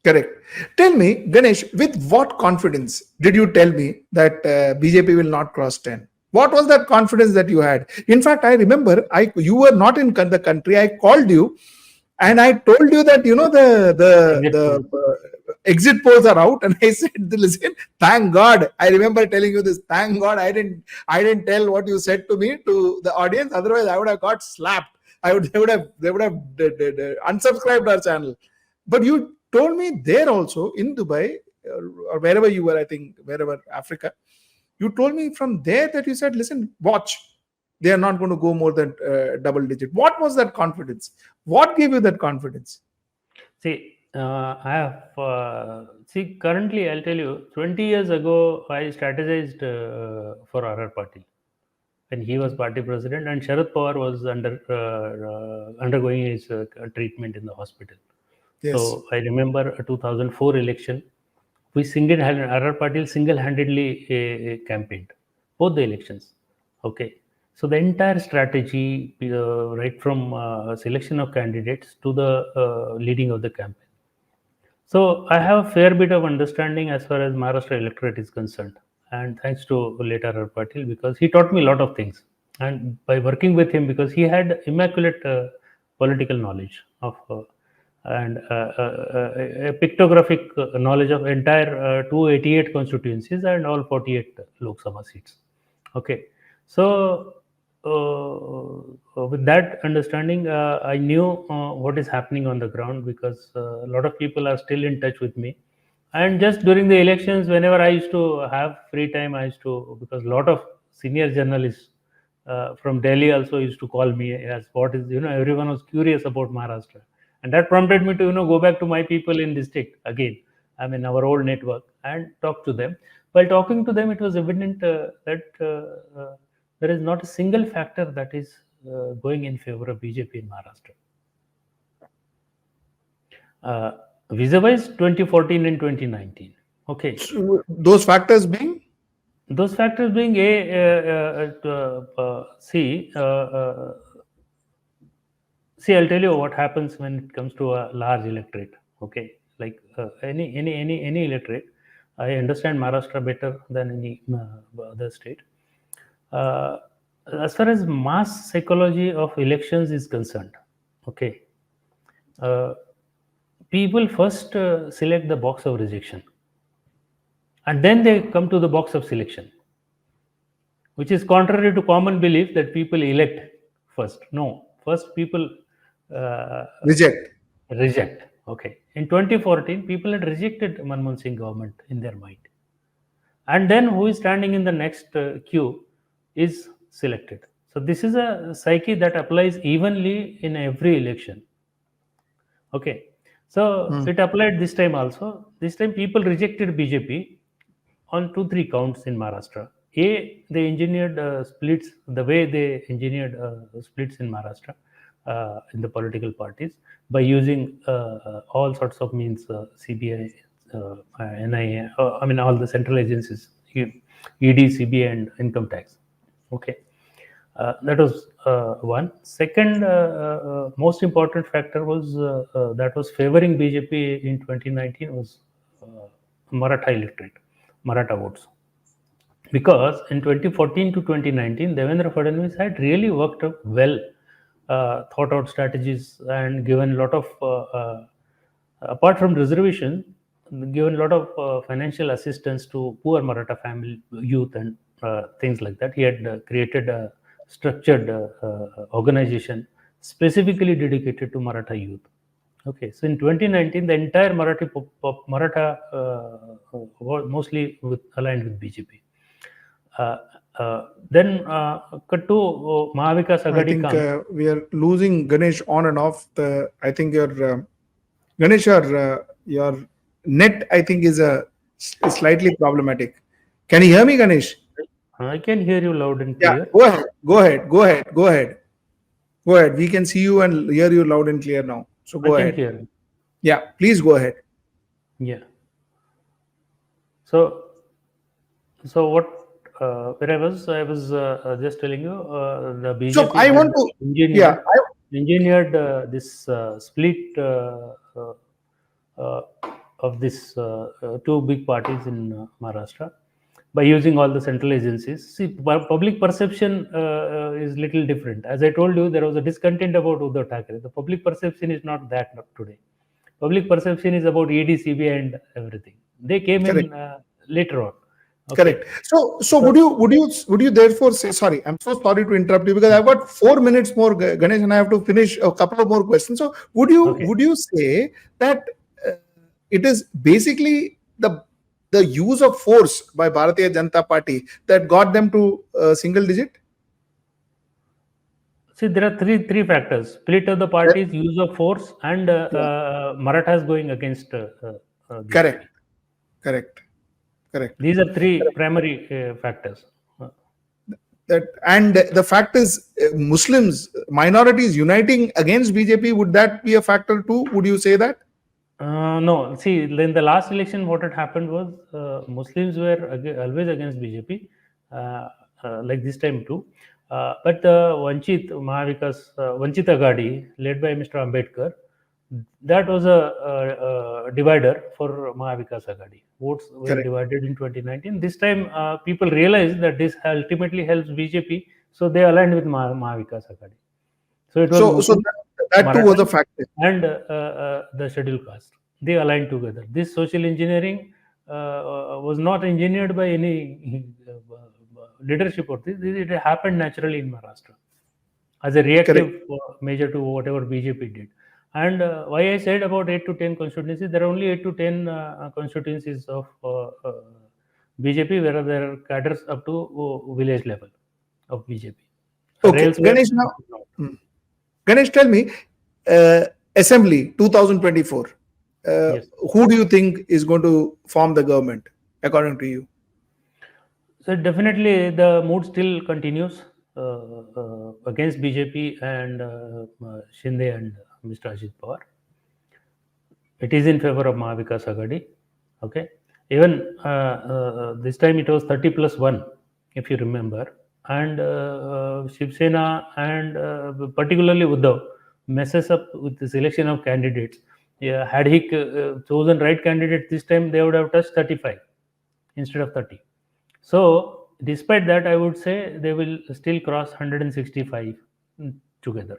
Correct. Tell me, Ganesh, with what confidence did you tell me that BJP will not cross 10? What was that confidence that you had? In fact, I remember you were not in the country. I called you and I told you that the exit polls are out, and I said, "Listen, thank God." I remember telling you this. Thank God I didn't tell what you said to me to the audience. Otherwise, I would have got slapped. They would have unsubscribed our channel. But you told me there also in Dubai or wherever you were, I think wherever Africa, you told me from there that you said, listen, watch, they are not going to go more than double digit. What was that confidence? What gave you that confidence? See, I have currently I'll tell you, 20 years ago I strategized for RR Party when he was party president, and Sharad Pawar was undergoing his treatment in the hospital. Yes. So I remember a 2004 election. We RR Party single-handedly campaigned both the elections. Okay, so the entire strategy, right from selection of candidates to the leading of the campaign. So I have a fair bit of understanding as far as Maharashtra electorate is concerned, and thanks to late R. Patil, because he taught me a lot of things. And by working with him, because he had immaculate political knowledge of and a pictographic knowledge of entire 288 constituencies and all 48 Lok Sabha seats. Okay, so with that understanding, I knew what is happening on the ground, because a lot of people are still in touch with me. And just during the elections, whenever I used to have free time, I used to, because a lot of senior journalists from Delhi also used to call me as what is, everyone was curious about Maharashtra. And that prompted me to, go back to my people in district again. I mean, our old network, and talk to them. While talking to them, it was evident that there is not a single factor that is going in favor of BJP in Maharashtra. Vis-a-vis 2014 and 2019. Okay. So those factors being? Those factors being see, I'll tell you what happens when it comes to a large electorate. Okay, like any electorate. I understand Maharashtra better than any other state. As far as mass psychology of elections is concerned, okay, people first select the box of rejection, and then they come to the box of selection, which is contrary to common belief that people elect first. No, first people reject. Okay, in 2014, people had rejected Manmohan Singh government in their mind, and then who is standing in the next queue is selected. So this is a psyche that applies evenly in every election. Okay, so it applied this time also. This time people rejected BJP on 2-3 counts in Maharashtra. They engineered splits, the way they engineered splits in Maharashtra in the political parties by using all sorts of means, CBI, NIA, I mean all the central agencies, ED, CBI, and income tax. Okay, that was one. Second, most important factor was that was favoring BJP in 2019 was Maratha electorate, Maratha votes. Because in 2014 to 2019, Devendra Fadnavis had really worked up well, thought out strategies, and given a lot of, apart from reservation, given a lot of financial assistance to poor Maratha family, youth, and things like that. He had created a structured organization specifically dedicated to Maratha youth. Okay, so in 2019, the entire Maratha was mostly aligned with BJP. Then cut to Mahavikas Aghadi. I think we are losing Ganesh on and off. I think your Ganesh, your net, I think, is slightly problematic. Can you hear me, Ganesh? I can hear you loud and clear. Yeah, go ahead. We can see you and hear you loud and clear now. So go ahead. Hear you. Yeah, please go ahead. Yeah. So what? Where I was just telling you the BJP. So I want to engineered this split of this two big parties in Maharashtra by using all the central agencies. See, public perception is little different. As I told you, there was a discontent about Uddhav Thackeray. The public perception is not that today. Public perception is about ED, CBI, and everything. They came in later on. Okay. Correct. So would you therefore say, sorry, I'm so sorry to interrupt you because I've got 4 minutes more, Ganesh, and I have to finish a couple of more questions. So would you say that it is basically the use of force by Bharatiya Janata Party that got them to single digit? See, there are three factors: split of the parties, use of force, and Marathas going against. Correct. These are three primary factors. And the fact is, Muslims, minorities uniting against BJP, would that be a factor too? Would you say that? No. See, in the last election, what had happened was Muslims were always against BJP, like this time too. But Vanchit Agadi, led by Mr. Ambedkar, that was a divider for Mahavikas Agadi. Votes were divided in 2019. This time, people realized that this ultimately helps BJP, so they aligned with Mahavikas Agadi. So it was that too was a factor. And the scheduled caste. They aligned together. This social engineering was not engineered by any leadership or this. It happened naturally in Maharashtra as a reactive measure to whatever BJP did. And why I said about 8 to 10 constituencies, there are only 8 to 10 constituencies of BJP where there are cadres up to village level of BJP. Okay, Ganesh, tell me, Assembly 2024, yes. Who do you think is going to form the government, according to you? So definitely the mood still continues against BJP and Shinde and Mr. Sharad Pawar. It is in favor of Mahavikas Agadi. Okay. Even this time it was 30+1, if you remember. And Shiv Sena and particularly Uddhav messes up with the selection of candidates. Yeah, had he chosen right candidate this time, they would have touched 35 instead of 30. So, despite that, I would say they will still cross 165 together.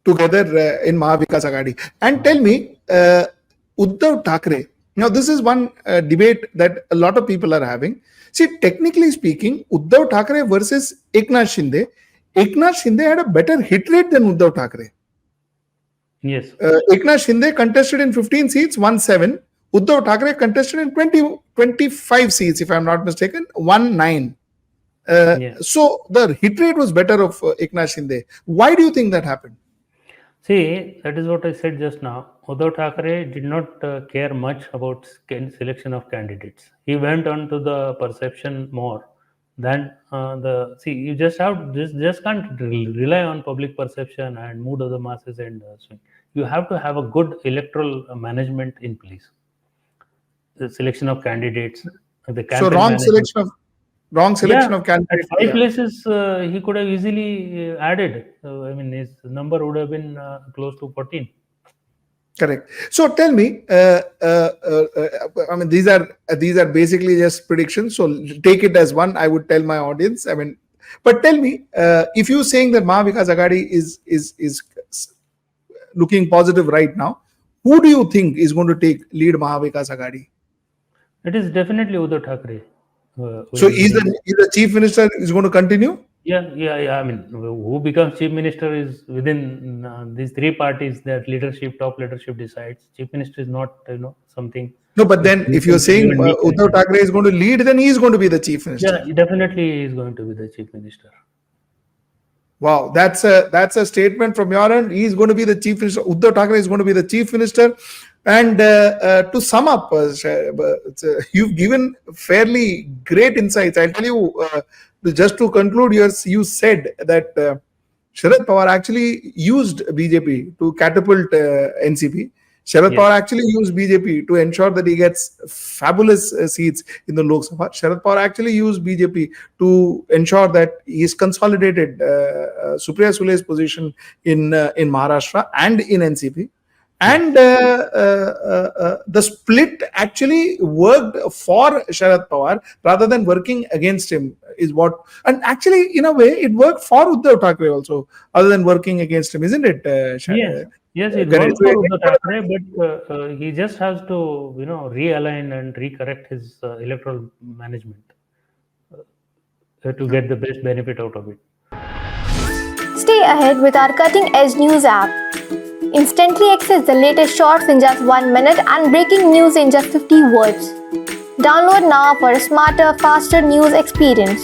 In Mahavikas Agadi. And tell me, Uddhav Thackeray. Now, this is one debate that a lot of people are having. See, technically speaking, Uddhav Thackeray versus Eknath Shinde. Eknath Shinde had a better hit rate than Uddhav Thackeray. Yes. Eknath Shinde contested in 15 seats, won 7. Uddhav Thackeray contested in 25 seats, if I'm not mistaken, won 9. So the hit rate was better of Eknath Shinde. Why do you think that happened? See, that is what I said just now. Uddhav Thackeray did not care much about selection of candidates. He went on to the perception more than you just can't rely on public perception and mood of the masses and swing. You have to have a good electoral management in place. The selection of candidates, the campaign. So wrong selection of candidates. At 5 places he could have easily added. I mean, his number would have been close to 14. Correct. So tell me, I mean, these are basically just predictions. So take it as one. I would tell my audience. I mean, but tell me, if you're saying that Mahavikas Agadi is looking positive right now, who do you think is going to lead Mahavikas Agadi? It is definitely Uddhav Thackeray. So is the chief minister is going to continue? Yeah. I mean, who becomes chief minister is within these three parties that top leadership decides. Chief minister is not, something. No, but then if you're saying Uddhav Thackeray is going to lead, then he is going to be the chief minister. Yeah, definitely he is going to be the chief minister. Wow, that's a statement from your end. He is going to be the chief minister. Uddhav Thackeray is going to be the chief minister. And to sum up, you've given fairly great insights. I'll tell you, just to conclude, you said that Sharad Pawar actually used BJP to catapult NCP. Sharad Pawar actually used BJP to ensure that he gets fabulous seats in the Lok Sabha. Sharad Pawar actually used BJP to ensure that he's consolidated Supriya Sule's position in Maharashtra and in NCP. And the split actually worked for Sharad Pawar rather than working against him, is what. And actually, in a way, it worked for Uddhav Thackeray also, other than working against him, isn't it? Yes, yes, it Ganesh? worked for Uddhav Thackeray, but he just has to, realign and recorrect his electoral management to get the best benefit out of it. Stay ahead with our cutting edge news app. Instantly access the latest shorts in just 1 minute and breaking news in just 50 words. Download now for a smarter, faster news experience.